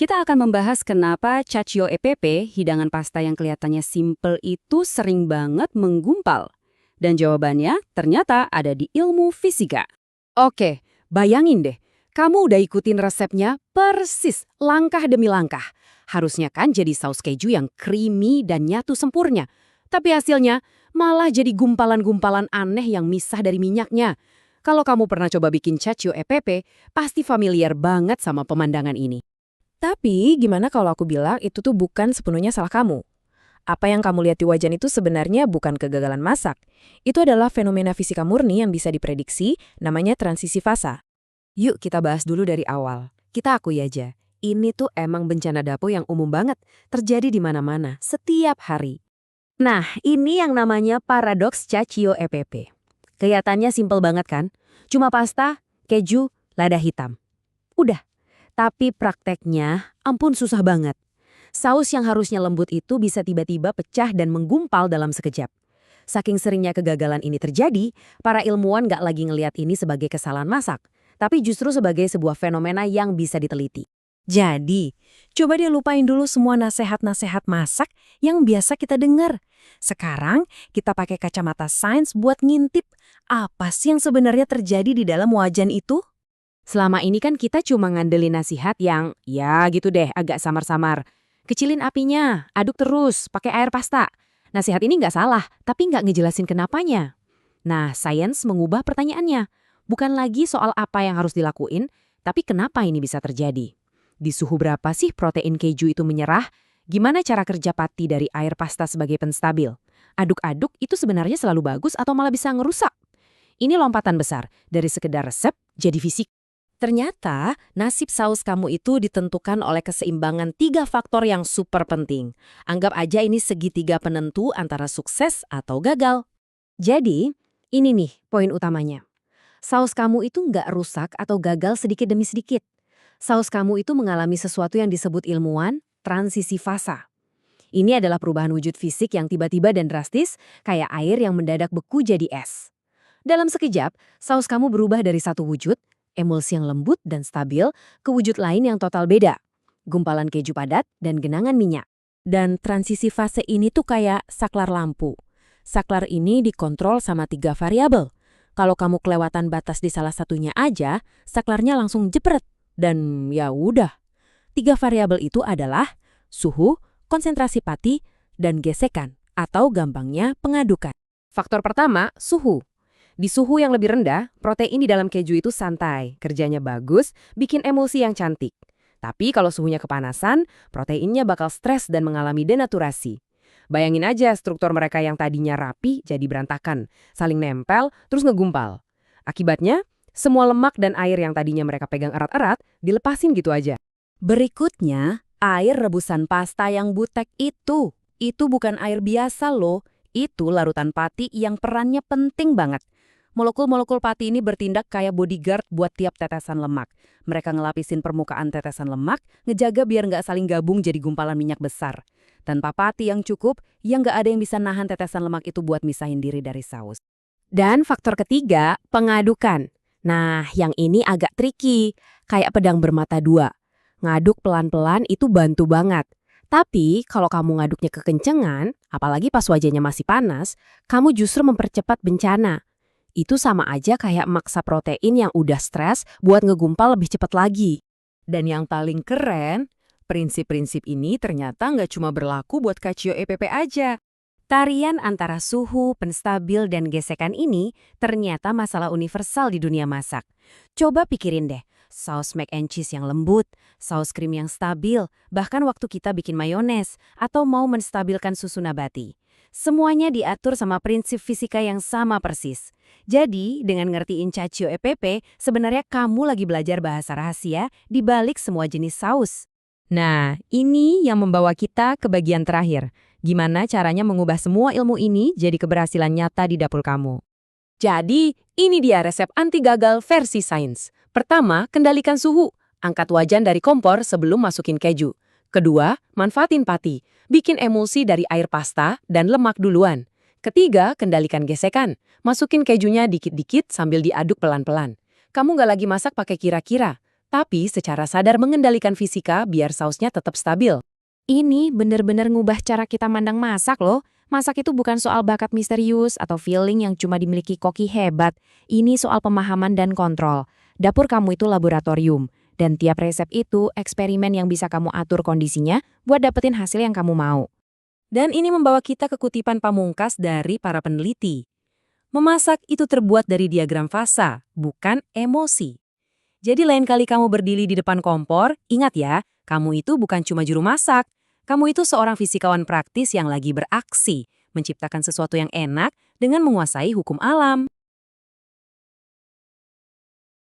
Kita akan membahas kenapa cacio e pepe, hidangan pasta yang kelihatannya simple itu sering banget menggumpal. Dan jawabannya ternyata ada di ilmu fisika. Oke, bayangin deh, kamu udah ikutin resepnya persis, langkah demi langkah. Harusnya kan jadi saus keju yang creamy dan nyatu sempurna. Tapi hasilnya malah jadi gumpalan-gumpalan aneh yang misah dari minyaknya. Kalau kamu pernah coba bikin cacio e pepe, pasti familiar banget sama pemandangan ini. Tapi gimana kalau aku bilang itu tuh bukan sepenuhnya salah kamu? Apa yang kamu lihat di wajan itu sebenarnya bukan kegagalan masak. Itu adalah fenomena fisika murni yang bisa diprediksi, namanya transisi fasa. Yuk kita bahas dulu dari awal. Kita akui aja, ini tuh emang bencana dapur yang umum banget, terjadi di mana-mana, setiap hari. Nah, ini yang namanya paradoks cacio e pepe. Kelihatannya simpel banget kan? Cuma pasta, keju, lada hitam. Udah. Tapi prakteknya, ampun susah banget. Saus yang harusnya lembut itu bisa tiba-tiba pecah dan menggumpal dalam sekejap. Saking seringnya kegagalan ini terjadi, para ilmuwan nggak lagi ngelihat ini sebagai kesalahan masak, tapi justru sebagai sebuah fenomena yang bisa diteliti. Jadi, coba dia lupain dulu semua nasihat-nasihat masak yang biasa kita dengar. Sekarang, kita pakai kacamata sains buat ngintip apa sih yang sebenarnya terjadi di dalam wajan itu. Selama ini kan kita cuma ngandelin nasihat yang, ya gitu deh, agak samar-samar. Kecilin apinya, aduk terus, pakai air pasta. Nasihat ini nggak salah, tapi nggak ngejelasin kenapanya. Nah, sains mengubah pertanyaannya. Bukan lagi soal apa yang harus dilakuin, tapi kenapa ini bisa terjadi. Di suhu berapa sih protein keju itu menyerah? Gimana cara kerja pati dari air pasta sebagai penstabil? Aduk-aduk itu sebenarnya selalu bagus atau malah bisa ngerusak? Ini lompatan besar, dari sekedar resep jadi fisik. Ternyata, nasib saus kamu itu ditentukan oleh keseimbangan 3 faktor yang super penting. Anggap aja ini segitiga penentu antara sukses atau gagal. Jadi, ini nih poin utamanya. Saus kamu itu nggak rusak atau gagal sedikit demi sedikit. Saus kamu itu mengalami sesuatu yang disebut ilmuwan transisi fasa. Ini adalah perubahan wujud fisik yang tiba-tiba dan drastis, kayak air yang mendadak beku jadi es. Dalam sekejap, saus kamu berubah dari satu wujud, emulsi yang lembut dan stabil, ke wujud lain yang total beda. Gumpalan keju padat dan genangan minyak. Dan transisi fase ini tuh kayak saklar lampu. Saklar ini dikontrol sama 3 variabel. Kalau kamu kelewatan batas di salah satunya aja, saklarnya langsung jepret. Dan ya udah. 3 variabel itu adalah suhu, konsentrasi pati, dan gesekan, atau gampangnya pengadukan. Faktor pertama, suhu. Di suhu yang lebih rendah, protein di dalam keju itu santai, kerjanya bagus, bikin emulsi yang cantik. Tapi kalau suhunya kepanasan, proteinnya bakal stres dan mengalami denaturasi. Bayangin aja struktur mereka yang tadinya rapi jadi berantakan, saling nempel, terus ngegumpal. Akibatnya, semua lemak dan air yang tadinya mereka pegang erat-erat, dilepasin gitu aja. Berikutnya, air rebusan pasta yang butek itu. Itu bukan air biasa loh, itu larutan pati yang perannya penting banget. Molekul-molekul pati ini bertindak kayak bodyguard buat tiap tetesan lemak. Mereka ngelapisin permukaan tetesan lemak, ngejaga biar nggak saling gabung jadi gumpalan minyak besar. Tanpa pati yang cukup, ya nggak ada yang bisa nahan tetesan lemak itu buat misahin diri dari saus. Dan faktor ketiga, pengadukan. Nah, yang ini agak tricky, kayak pedang bermata dua. Ngaduk pelan-pelan itu bantu banget. Tapi kalau kamu ngaduknya kekencengan, apalagi pas wajahnya masih panas, kamu justru mempercepat bencana. Itu sama aja kayak maksa protein yang udah stres buat ngegumpal lebih cepat lagi. Dan yang paling keren, prinsip-prinsip ini ternyata nggak cuma berlaku buat cacio e pepe aja. Tarian antara suhu, penstabil, dan gesekan ini ternyata masalah universal di dunia masak. Coba pikirin deh, saus mac and cheese yang lembut, saus krim yang stabil, bahkan waktu kita bikin mayones, atau mau menstabilkan susu nabati. Semuanya diatur sama prinsip fisika yang sama persis. Jadi, dengan ngertiin cacio e pepe, sebenarnya kamu lagi belajar bahasa rahasia di balik semua jenis saus. Nah, ini yang membawa kita ke bagian terakhir. Gimana caranya mengubah semua ilmu ini jadi keberhasilan nyata di dapur kamu? Jadi, ini dia resep anti gagal versi sains. Pertama, kendalikan suhu. Angkat wajan dari kompor sebelum masukin keju. Kedua, manfaatin pati. Bikin emulsi dari air pasta dan lemak duluan. Ketiga, kendalikan gesekan. Masukin kejunya dikit-dikit sambil diaduk pelan-pelan. Kamu nggak lagi masak pakai kira-kira. tapi secara sadar mengendalikan fisika biar sausnya tetap stabil. Ini bener-bener ngubah cara kita mandang masak loh. Masak itu bukan soal bakat misterius atau feeling yang cuma dimiliki koki hebat. Ini soal pemahaman dan kontrol. Dapur kamu itu laboratorium. Dan tiap resep itu eksperimen yang bisa kamu atur kondisinya buat dapetin hasil yang kamu mau. Dan ini membawa kita ke kutipan pamungkas dari para peneliti. Memasak itu terbuat dari diagram fasa, bukan emosi. Jadi lain kali kamu berdiri di depan kompor, ingat ya, kamu itu bukan cuma juru masak. Kamu itu seorang fisikawan praktis yang lagi beraksi, menciptakan sesuatu yang enak dengan menguasai hukum alam.